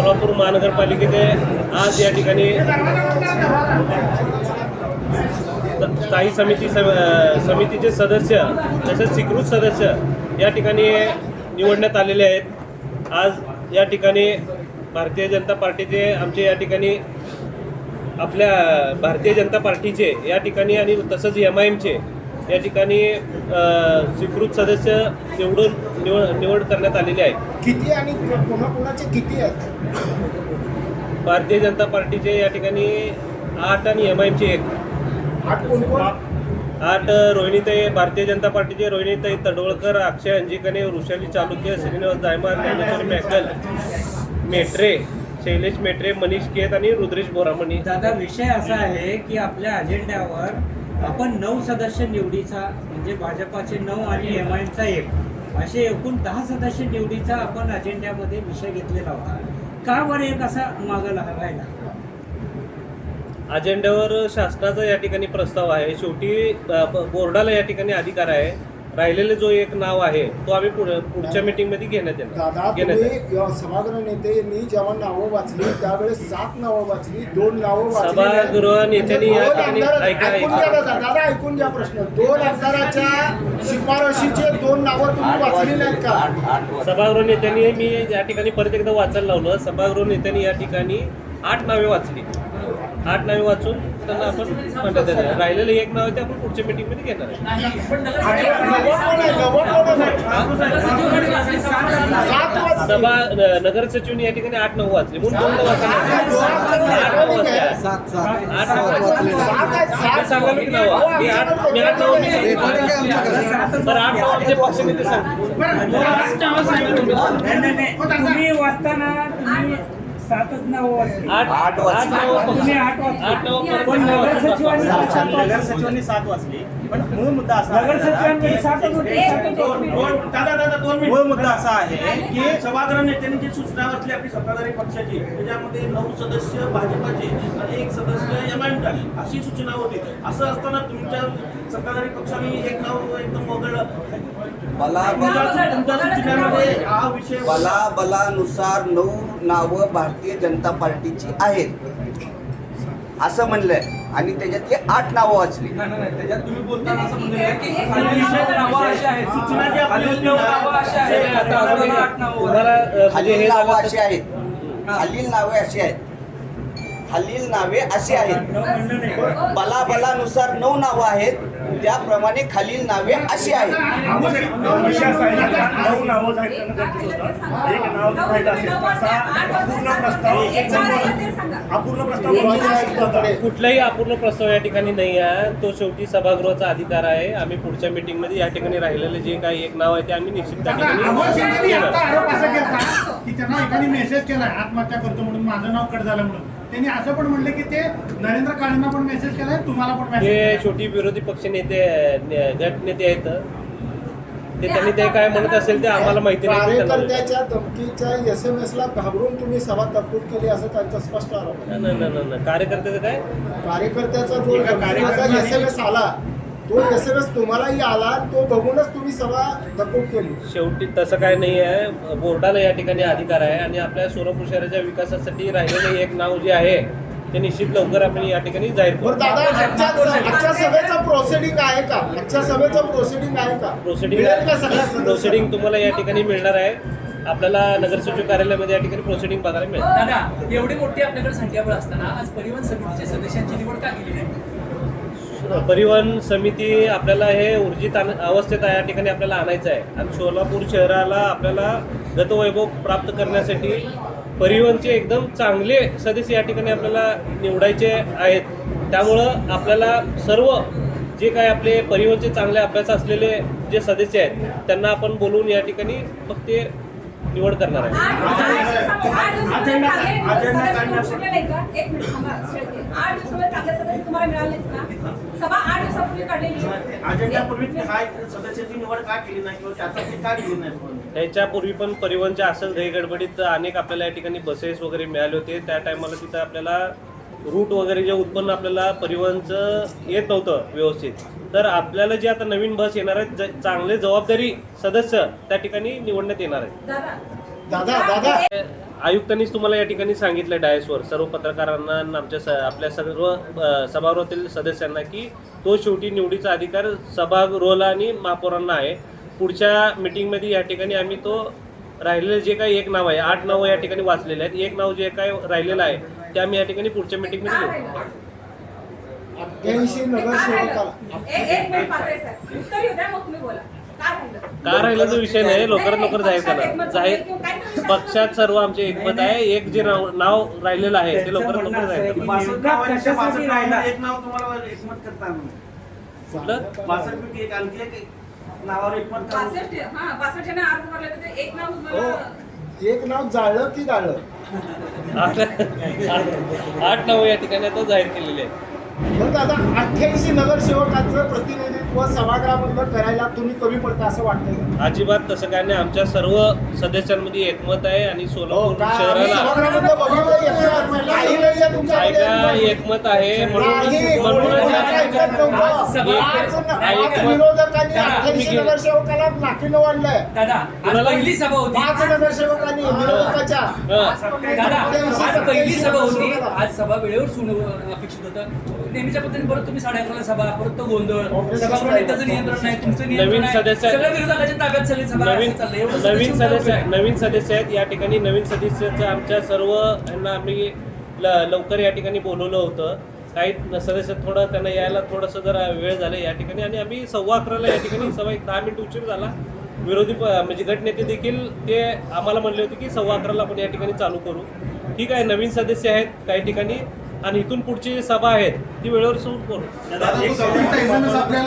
सोलापूर महानगरपालिकेचे आज या ठिकाणी स्थायी समितीचे सदस्य तसेच स्वीकृत सदस्य या ठिकाणी निवडण्यात आलेले आहेत। आज या ठिकाणी भारतीय जनता पार्टीचे आमचे या ठिकाणी आपल्या भारतीय जनता पार्टीचे या ठिकाणी आणि तसंच MIMचे या ठिकाणी स्वीकृत सदस्य निवड करण्यात आलेले आहे। किती आणि कोणाकोणाचे किती आहेत? भारतीय जनता पार्टीचे या ठिकाणी 8 आणि MIMचे 1। 8 कोण कोण? 8 रोहिणीताई, भारतीय जनता पार्टीचे रोहिणीताई तडवळकर, अक्षय अंजिकने, वृषाली चालुक्य, श्रीनिवास जायमार, ज्ञानेश्वर मॅकल, मेट्रे, शैलेश मेट्रे, मनीष केत आणि रुद्रेश बोरामणी। दादा, विषय असा आहे की आपल्या अजेंड्यावर आपण 9 सदस्य निवडीचा म्हणजे भाजपाचे 9 आणि MIMचा 1 असे एकूण 10 सदस्य निवडीचा आपण अजेंड्यामध्ये विषय घेतलेला होता। का बरं एक असा मागं राहिला? अजेंड्यावर शासनाचा या ठिकाणी प्रस्ताव आहे। शेवटी बोर्डाला या ठिकाणी अधिकार आहे। राहिलेले जो एक नाव आहे तो आम्ही पुढच्या मीटिंगमध्ये घेण्यात दादा, तुम्ही सभागृह नेत्यांनी जेव्हा नावं वाचली त्यावेळेस 7 नावं वाचली, 2 नावं वाचली। सभागृह नेत्यांनी या ठिकाणी दादा ऐकून घ्या प्रश्न। 2 आमदाराच्या शिफारशीचे 2 नावं तुम्ही वाचली नाहीत का? सभागृह नेत्यांनी मी या ठिकाणी परत एकदा वाचायला लावलं। सभागृह नेत्यांनी या ठिकाणी 8 नावे वाचली। 8 नावे वाचून त्यांना आपण म्हणतात राहिलेलं एक नाव आहे ते आपण पुढच्या मीटिंगमध्ये घेणार आहे। सभा नगर सचिवने या ठिकाणी 8 9 वाचले म्हणून 2 सांगा मी नाव मी 8 9 आमचे पक्ष नेते तुम्ही वाचताना तुम्ही 7च नाव वाचली। 8 तुम्ही 8 नगरसचिवांनी 7 वाचली, पण मूळ मुद्दा असा मूळ मुद्दा असा आहे की सभागृह नेत्यांनी जी सूचना वाचली आपली सत्ताधारी पक्षाची, त्याच्यामध्ये 9 सदस्य भाजपाचे आणि 1 सदस्य MIMचा अशी सूचना होती। असं असताना तुमच्या सत्ताधारी पक्षाने एक नाव एकदम वगळलं। तुमच्या सूचनेमध्ये हा विषय बलानुसार 9 नावं भारतीय जनता पार्टीची आहेत असं म्हणलंय आणि त्याच्यातली 8 नावं वाचली। त्याच्यात तुम्ही बोलताना असं म्हणलं की सूचना जी आपली होती खालील नावं अशी आहेत, खालील नावे अशी आहेत, बलानुसार 9 नावं आहेत, त्याप्रमाणे खालील नावे अशी आहेत। कुठलाही अपूर्ण प्रस्ताव या ठिकाणी नाही आहे। तो शेवटी सभागृहाचा अधिकार आहे। आम्ही पुढच्या मीटिंगमध्ये या ठिकाणी राहिलेले जे काही एक नाव आहे ते आम्ही निश्चित त्या ठिकाणी की त्यांना एकाने मेसेज केलाय आत्महत्या करतो म्हणून, माझं नाव कट झालं म्हणून। त्यांनी असं पण म्हणलं की ते नरेंद्र काळेंना पण मेसेज केलाय, तुम्हाला पण मेसेज। हे छोटी विरोधी पक्ष नेते गट नेते आहेत ते, त्यांनी ते काय म्हणत असेल ते आम्हाला माहिती नाही। कार्यकर्त्याच्या धमकीच्या SMS ला घाबरून तुम्ही सभा तहकूब केली असं त्यांचा स्पष्ट आरोप आहे। नाही कार्यकर्त्याचं काय? कार्यकर्त्याचा जो SMS आला तो SMS तुम्हालाही आला, तो बघूनच तुम्ही सभा तहकूब केली। शेवटी तसं काय नाही आहे। बोर्डाला या ठिकाणी अधिकार आहे आणि आपल्या सोलापूर शहराच्या विकासासाठी राहिलेले एक नाव जे आहे ते निश्चित लवकर आपण या ठिकाणी जाहीर करू। दादा, आजच्या सभेचं प्रोसिडिंग आहे का? आजच्या सभेचं प्रोसिडिंग आहे का? प्रोसिडिंग तुम्हाला या ठिकाणी मिळणार आहे। आपल्याला नगरसचिव कार्यालयामध्ये या ठिकाणी प्रोसिडिंग बघायला मिळेल। दादा, एवढी मोठी आपल्याकडे संख्याबळ असताना आज परिवहन समितीच्या सदस्यांची निवड का केली नाही? परिवहन समिती आपल्याला हे ऊर्जित अवस्थेत या ठिकाणी आपल्याला आणायचं आहे आणि सोलापूर शहराला आपल्याला गतवैभव प्राप्त करण्यासाठी परिवहनचे एकदम चांगले सदस्य या ठिकाणी आपल्याला निवडायचे आहेत। त्यामुळं आपल्याला सर्व जे काय आपले परिवहनचे चांगले अभ्यास असलेले जे सदस्य आहेत त्यांना आपण बोलवून या ठिकाणी फक्त निवड करणार आहे। त्याच्यापूर्वी पण परिवहनच्या असंच गडबडीत अनेक आपल्याला या ठिकाणी बसेस वगैरे मिळाले होते। त्या टायमाला तिथं आपल्याला रूट वगैरे जे उत्पन्न आपल्याला परिवहनचं येत नव्हतं व्यवस्थित, तर आपल्याला जे आता नवीन बस येणार आहेत चांगले जबाबदारी सदस्य त्या ठिकाणी निवडण्यात येणार आहेत। दादा आयुक्तांनीच तुम्हाला या ठिकाणी सांगितलं डायसवर सर्व पत्रकारांना आणि आमच्या आपल्या सर्व सभागृहातील सदस्यांना की तो शेवटी निवडीचा अधिकार सभागृहाला आणि महापौरांना आहे. पुढच्या मीटिंगमध्ये या ठिकाणी आम्ही तो राहिलेलं जे काही एक नाव आहे, 8 नावं या ठिकाणी वाचलेले आहेत, एक नाव जे काही राहिलेलं आहे ते आम्ही या ठिकाणी पुढच्या मीटिंगमध्ये घेऊ. 88 नगरसेवकाला एक मिनिट पाहते सर, उत्तर येऊ द्या, मग तुम्ही बोला. काय राहिलं? का राहिल्याचा विषय नाही, लवकरात लवकर जाहीर करा. जाहीर पक्षात सर्व आमचे एकमत आहे. एक जे नाव राहिलेलं आहे ते लवकरात लवकर जाहीर करा. 62 कशासाठी नावांच्या राहिला? एक नाव तुम्हाला एकमत करता म्हणून कुठलं 62 पैकी एक आणखी एक नावावर एकमत करा. 62 जण अर्ज भरले होते, एक नाव तुम्हाला एक नाव जाळलं की गाळलं? 8 नावं या ठिकाणी आता जाहीर केलेले आहेत. बरं दादा, 88 नगरसेवकांचं प्रतिनिधित्व सभागृहामधलं करायला तुम्ही कमी पडता असं वाटतंय का? अजिबात तसं काय नाही. आमच्या सर्व सदस्यांमध्ये एकमत आहे आणि सोलापूर का? आम्ही शहराला सभागृहामधलं बघितलं, एकमत काही नाही आहे तुमच्यामध्ये ऐका एकमत. एकमत आहे म्हणून नाही, कोणाचं ऐकत नव्हतं. पाच विरोधकांनी 88 नगरसेवकाला नाकीनं वाढलंय. दादा आज पहिली सभा होती. 5 नगरसेवकांनी विरोधकाच्या दादा आज पहिली सभा होती. आज सभा वेळेवर सुरू अपेक्षित होतं. नेहमीच्या पद्धतीने परत तुम्ही 11:30 सभा, परत तो गोंधळ, सभागृह नेत्याचं नियंत्रण नाही, तुमचं नियंत्रण नवीन नाही, सदस्य- सगळ्या विरोधकाच्या ताब्यात सगळी सभा असं चाललंय. एवढं सगळं नवीन चिंता सदस्य होते. नवीन सदस्य आहेत या ठिकाणी. नवीन सदस्याचं आमच्या सर्व यांना आम्ही लवकर या ठिकाणी बोलवलं होतं. काही सदस्य थोडं त्यांना यायला थोडंसं जरा वेळ झाला या ठिकाणी आणि आम्ही 11:15 या ठिकाणी सभा 10 मिनिट उशीर झाला. विरोधी म्हणजे गटनेते देखील ते आम्हाला म्हणले होते की 11:15 आपण या ठिकाणी चालू करू. ठीक आहे, नवीन सदस्य आहेत काही ठिकाणी आणि इथून पुढची जी सभा आहेत ती वेळेवर सुरू करू. दादा, तो 44 आपल्याला